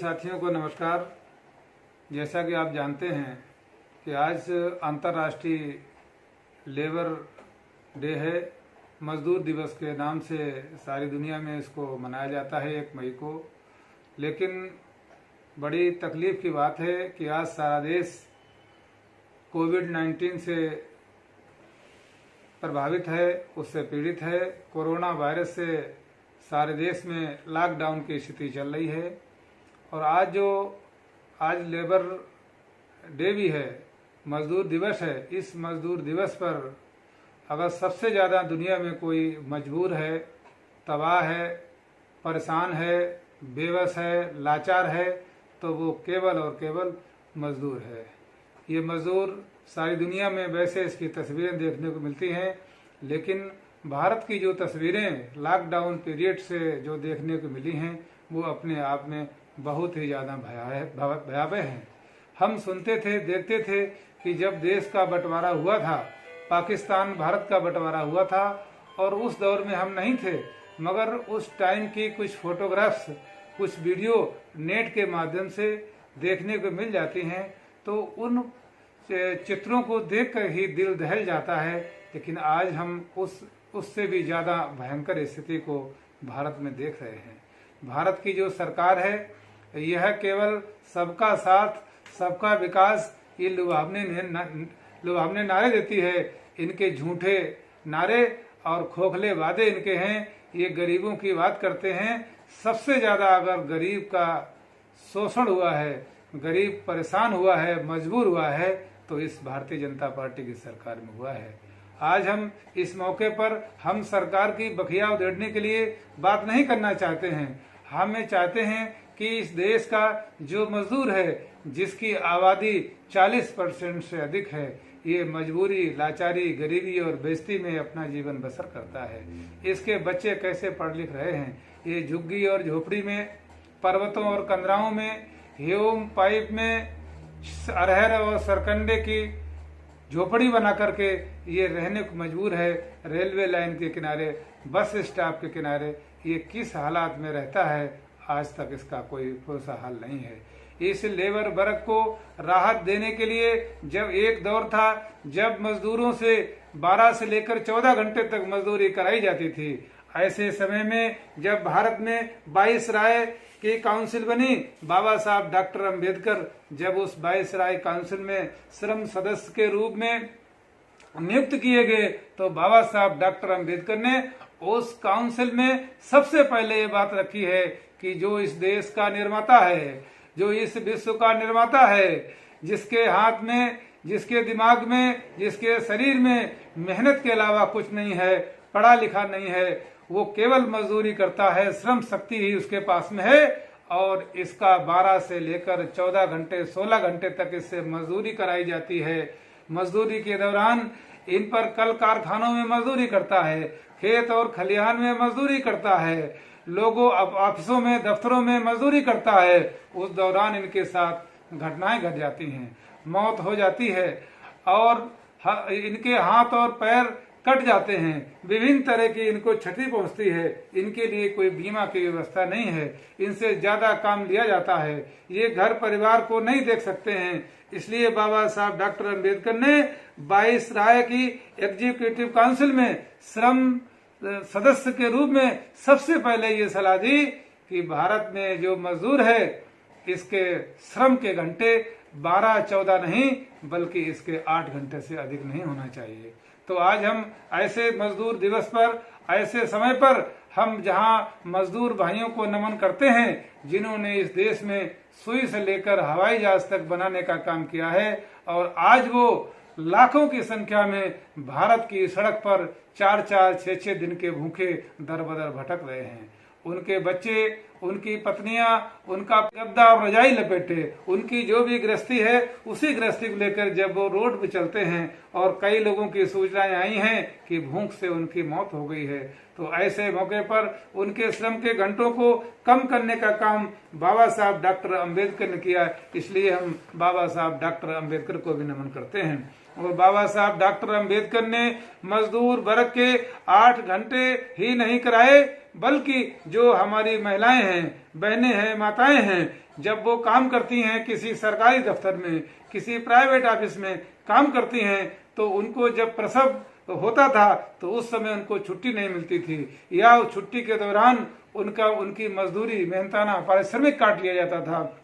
साथियों को नमस्कार। जैसा कि आप जानते हैं कि आज अंतर्राष्ट्रीय लेबर डे है। मजदूर दिवस के नाम से सारी दुनिया में इसको मनाया जाता है 1 मई को। लेकिन बड़ी तकलीफ की बात है कि आज सारा देश कोविड-19 से प्रभावित है, उससे पीड़ित है। कोरोना वायरस से सारे देश में लॉकडाउन की स्थिति चल रही है। और आज लेबर डे भी है, मजदूर दिवस है। इस मजदूर दिवस पर अगर सबसे ज़्यादा दुनिया में कोई मजबूर है, तबाह है, परेशान है, बेबस है, लाचार है, तो वो केवल और केवल मजदूर है। ये मजदूर सारी दुनिया में वैसे इसकी तस्वीरें देखने को मिलती हैं, लेकिन भारत की जो तस्वीरें लॉकडाउन पीरियड से जो देखने को मिली हैं वो अपने आप में बहुत ही ज़्यादा भयावह हैं। हम सुनते थे, देखते थे कि जब देश का बंटवारा हुआ था, पाकिस्तान भारत का बंटवारा हुआ था, और उस दौर में हम नहीं थे, मगर उस टाइम की कुछ फोटोग्राफ्स, कुछ वीडियो नेट के माध्यम से देखने को मिल जाती हैं, तो उन चित्रों को देखकर ही दिल दहल जाता है। लेकिन आज हम उससे भी ज़्यादा भयंकर स्थिति को भारत में देख रहे हैं। भारत की जो सरकार है, यह केवल सबका साथ, सबका विकास, ये लुभावने नारे देती है। इनके झूठे नारे और खोखले वादे इनके हैं। ये गरीबों की बात करते हैं। सबसे ज़्यादा अगर गरीब का शोषण हुआ है, गरीब परेशान हुआ है, मजबूर हुआ है, तो इस भारतीय जनता पार्टी की सरकार में हुआ है। आज हम इस मौके पर हम सरकार की बखिया उधेड़ने के लिए बात नहीं करना चाहते हैं। हमें चाहते हैं कि इस देश का जो मजदूर है, जिसकी आबादी 40% से अधिक है, ये मजबूरी, लाचारी, गरीबी और बेइज्जती में अपना जीवन बसर करता है। इसके बच्चे कैसे पढ़ लिख रहे हैं? ये झुग्गी और झोपड़ी में, पर्वतों और कंदराओं में, हेम पाइप में, अरहर और सरकंडे की झोपड़ी बना करके ये रहने को मजबूर है। रेलवे लाइन के किनारे, बस स्टॉप के किनारे ये किस हालात में रहता है, आज तक इसका कोई ठोस हल नहीं है। इस लेबर वर्ग को राहत देने के लिए जब एक दौर था जब मजदूरों से 12 से लेकर 14 घंटे तक मजदूरी कराई जाती थी, ऐसे समय में जब भारत में 22 राय की काउंसिल बनी, बाबा साहब डॉक्टर अंबेडकर जब उस 22 राय काउंसिल में श्रम सदस्य के रूप में नियुक्त किए गए, तो बाबा साहब डॉक्टर अंबेडकर ने उस काउंसिल में सबसे पहले ये बात रखी है कि जो इस देश का निर्माता है, जो इस विश्व का निर्माता है, जिसके हाथ में, जिसके दिमाग में, जिसके शरीर में मेहनत के अलावा कुछ नहीं है, पढ़ा लिखा नहीं है, वो केवल मजदूरी करता है, श्रम शक्ति ही उसके पास में है, और इसका 12 से लेकर 14 घंटे, 16 घंटे तक इससे मजदूरी कराई जाती है। मजदूरी के दौरान इन पर कल कारखानों में मजदूरी करता है, खेत और खलिहान में मजदूरी करता है, लोगों ऑफिसों में, दफ्तरों में मजदूरी करता है। उस दौरान इनके साथ घटनाएं घट जाती हैं, मौत हो जाती है, और इनके हाथ और पैर कट जाते हैं, विभिन्न तरह की इनको क्षति पहुंचती है। इनके लिए कोई बीमा की व्यवस्था नहीं है, इनसे ज्यादा काम लिया जाता है, ये घर परिवार को नहीं देख सकते हैं। इसलिए बाबा साहब डॉक्टर अंबेडकर ने 22 राय की एग्जीक्यूटिव काउंसिल में श्रम सदस्य के रूप में सबसे पहले ये सलाह दी कि भारत में जो मजदूर है, इसके श्रम के घंटे 12-14 नहीं, बल्कि इसके 8 घंटे से अधिक नहीं होना चाहिए। तो आज हम ऐसे मजदूर दिवस पर, ऐसे समय पर हम जहां मजदूर भाइयों को नमन करते हैं, जिन्होंने इस देश में सुई से लेकर हवाई जहाज तक बनाने का काम किया है, और आज वो लाखों की संख्या में भारत की सड़क पर 4-4, 6-6 दिन के भूखे दर बदर भटक रहे हैं। उनके बच्चे, उनकी पत्नियां, उनका गद्दा और रजाई लपेटे, उनकी जो भी गृहस्थी है, उसी गृहस्थी को लेकर जब वो रोड पे चलते हैं, और कई लोगों की सूचनाएं आई हैं कि भूख से उनकी मौत हो गई है, तो ऐसे मौके पर उनके श्रम के घंटों को कम करने का काम बाबा साहब डॉक्टर अंबेडकर ने किया। इसलिए हम बाबा साहब डॉक्टर अंबेडकर को भी नमन करते हैं। और बाबा साहब डॉक्टर अंबेडकर ने मजदूर वर्ग के 8 घंटे ही नहीं कराए, बल्कि जो हमारी महिलाएं हैं, बहनें हैं, माताएं हैं, जब वो काम करती हैं किसी सरकारी दफ्तर में, किसी प्राइवेट ऑफिस में काम करती हैं, तो उनको जब प्रसव होता था तो उस समय उनको छुट्टी नहीं मिलती थी, या छुट्टी के दौरान उनकी मजदूरी, मेहनताना पारिश्रमिक काट लिया जाता था।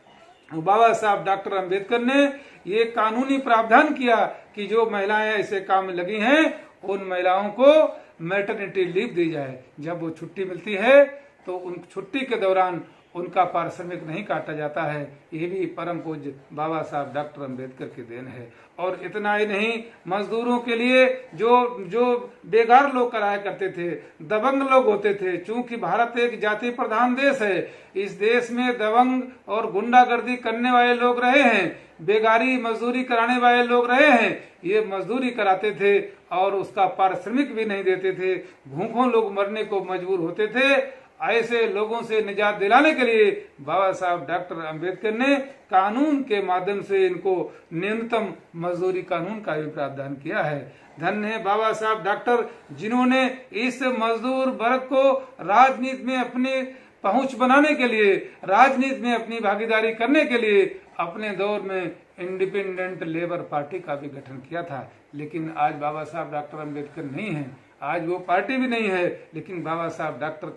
बाबा साहब डॉक्टर अंबेडकर ने ये कानूनी प्रावधान किया कि जो महिलाएं ऐसे काम में लगी हैं उन महिलाओं को मैटरनिटी लीव दी जाए। जब वो छुट्टी मिलती है तो उन छुट्टी के दौरान उनका पारिश्रमिक नहीं काटा जाता है। ये भी परम पूज्य बाबा साहब डॉक्टर अंबेडकर की देन है। और इतना ही नहीं, मजदूरों के लिए जो बेगार लोग कराया करते थे, दबंग लोग होते थे, चूंकि भारत एक जाति प्रधान देश है, इस देश में दबंग और गुंडागर्दी करने वाले लोग रहे हैं, बेगारी मजदूरी कराने वाले लोग रहे हैं। ये मजदूरी कराते थे और उसका पारिश्रमिक भी नहीं देते थे, भूखों लोग मरने को मजबूर होते थे। ऐसे लोगों से निजात दिलाने के लिए बाबा साहब डॉक्टर अंबेडकर ने कानून के माध्यम से इनको न्यूनतम मजदूरी कानून का भी प्रावधान किया है। धन्य है बाबा साहब डॉक्टर, जिन्होंने इस मजदूर वर्ग को राजनीति में अपनी पहुंच बनाने के लिए, राजनीति में अपनी भागीदारी करने के लिए अपने दौर में इंडिपेंडेंट लेबर पार्टी का भी गठन किया था। लेकिन आज बाबा साहब डॉक्टर अंबेडकर नहीं है, आज वो पार्टी भी नहीं है, लेकिन बाबा साहब डॉक्टर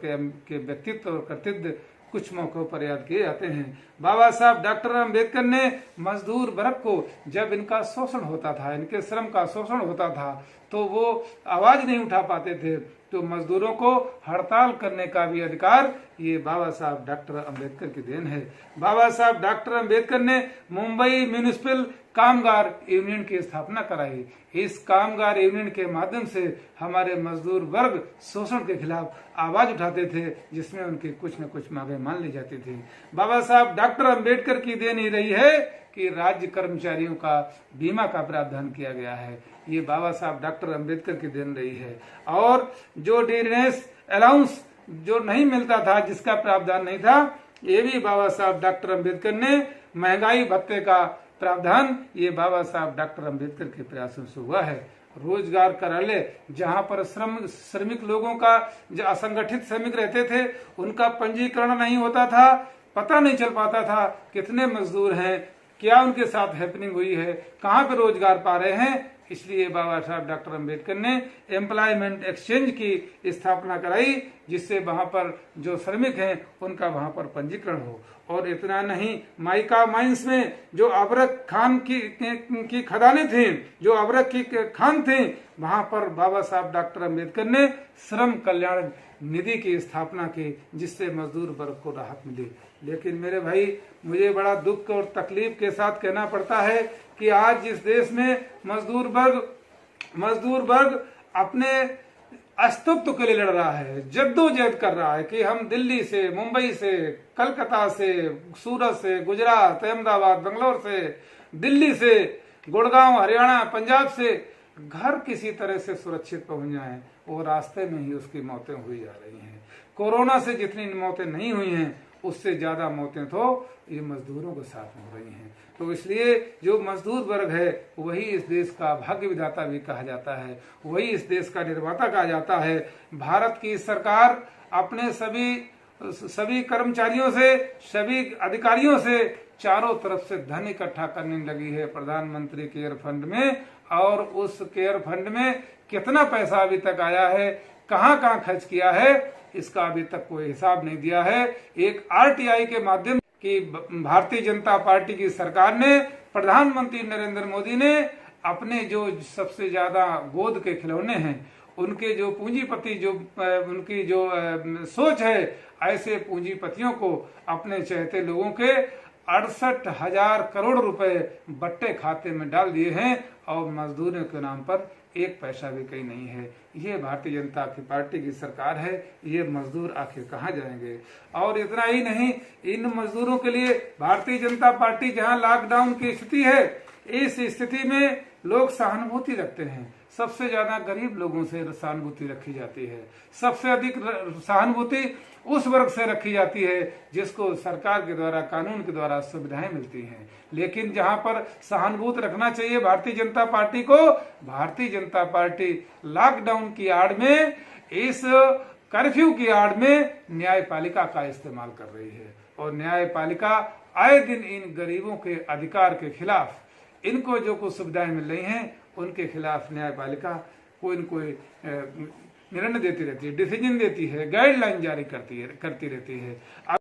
के व्यक्तित्व और कर्तव्य कुछ मौकों पर याद किए जाते हैं। बाबा साहब डॉक्टर अंबेडकर ने मजदूर वर्ग को, जब इनका शोषण होता था, इनके श्रम का शोषण होता था, तो वो आवाज नहीं उठा पाते थे, तो मजदूरों को हड़ताल करने का भी अधिकार ये बाबा साहब डॉक्टर अंबेडकर की देन है। बाबा साहब डॉक्टर अंबेडकर ने मुंबई म्यूनिसिपल कामगार यूनियन की स्थापना कराई। इस कामगार यूनियन के माध्यम से हमारे मजदूर वर्ग शोषण के खिलाफ आवाज उठाते थे, जिसमें उनकी कुछ न कुछ मांगें मान ली जाती थी। बाबा साहब डॉक्टर अंबेडकर की देन ही रही है कि राज्य कर्मचारियों का बीमा का प्रावधान किया गया है। ये बाबा साहब डॉक्टर अंबेडकर की देन रही है। और जो डियरनेस अलाउंस जो नहीं मिलता था, जिसका प्रावधान नहीं था, ये भी बाबा साहब डॉक्टर अंबेडकर ने, महंगाई भत्ते का प्रावधान ये बाबा साहब डॉक्टर अंबेडकर के प्रयासों से हुआ है। रोजगार कार्यालय, जहां पर श्रमिक लोगों का, जो असंगठित श्रमिक रहते थे, उनका पंजीकरण नहीं होता था, पता नहीं चल पाता था कितने मजदूर हैं, क्या उनके साथ हैपनिंग हुई है, कहाँ पे रोजगार पा रहे हैं। इसलिए बाबा साहब डॉक्टर अंबेडकर ने एम्प्लॉयमेंट एक्सचेंज की स्थापना कराई, जिससे वहां पर जो श्रमिक हैं उनका वहां पर पंजीकरण हो। और इतना नहीं, माइका माइंस में जो अबरक खान की खदानें थी, जो अबरक की खान थी, वहां पर बाबा साहब डॉक्टर अंबेडकर ने श्रम कल्याण निधि की स्थापना की, जिससे मजदूर वर्ग को राहत मिली। लेकिन मेरे भाई, मुझे बड़ा दुख और तकलीफ के साथ कहना पड़ता है कि आज इस देश में मजदूर वर्ग अपने अस्तित्व के लिए लड़ रहा है, जद्दोजहद कर रहा है कि हम दिल्ली से, मुंबई से, कलकत्ता से, सूरत से, गुजरात, अहमदाबाद, बेंगलोर से, दिल्ली से, गुड़गांव, हरियाणा, पंजाब से घर किसी तरह से सुरक्षित पहुंच जाएं। वो रास्ते में ही उसकी मौतें हुई जा रही हैं। कोरोना से जितनी मौतें नहीं हुई हैं, उससे ज्यादा मौतें तो ये मजदूरों के साथ हो रही हैं। तो इसलिए जो मजदूर वर्ग है वही इस देश का भाग्य विधाता भी कहा जाता है, वही इस देश का निर्माता कहा जाता है। भारत की सरकार अपने सभी कर्मचारियों से, सभी अधिकारियों से चारों तरफ से धन इकट्ठा करने लगी है प्रधानमंत्री केयर फंड में। और उस केयर फंड में कितना पैसा अभी तक आया है, कहां कहां खर्च किया है, इसका अभी तक कोई हिसाब नहीं दिया है। एक आरटीआई के माध्यम की भारतीय जनता पार्टी की सरकार ने, प्रधानमंत्री नरेंद्र मोदी ने अपने जो सबसे ज्यादा गोद के खिलौने हैं, उनके जो पूंजीपति, जो उनकी जो सोच है, ऐसे पूंजीपतियों को अपने चहेते लोगों के 68,000 करोड़ रुपए बट्टे खाते में डाल दिए हैं और मजदूरों के नाम पर एक पैसा भी कहीं नहीं है। ये भारतीय जनता की पार्टी की सरकार है। ये मजदूर आखिर कहाँ जाएंगे? और इतना ही नहीं, इन मजदूरों के लिए भारतीय जनता पार्टी जहाँ लॉकडाउन की स्थिति है, इस स्थिति में लोग सहानुभूति रखते हैं। सबसे ज्यादा गरीब लोगों से सहानुभूति रखी जाती है। सबसे अधिक सहानुभूति उस वर्ग से रखी जाती है जिसको सरकार के द्वारा, कानून के द्वारा सुविधाएं मिलती हैं। लेकिन जहां पर सहानुभूति रखना चाहिए भारतीय जनता पार्टी को, भारतीय जनता पार्टी लॉकडाउन की आड़ में इस कर्फ्यू की आड़ में न्यायपालिका का इस्तेमाल कर रही है। और न्यायपालिका आए दिन इन गरीबों के अधिकार के खिलाफ, इनको जो कुछ सुविधाएं मिल रही हैं उनके खिलाफ न्यायपालिका कोई न कोई निर्णय देती रहती है, डिसीजन देती है, गाइडलाइन जारी करती रहती है।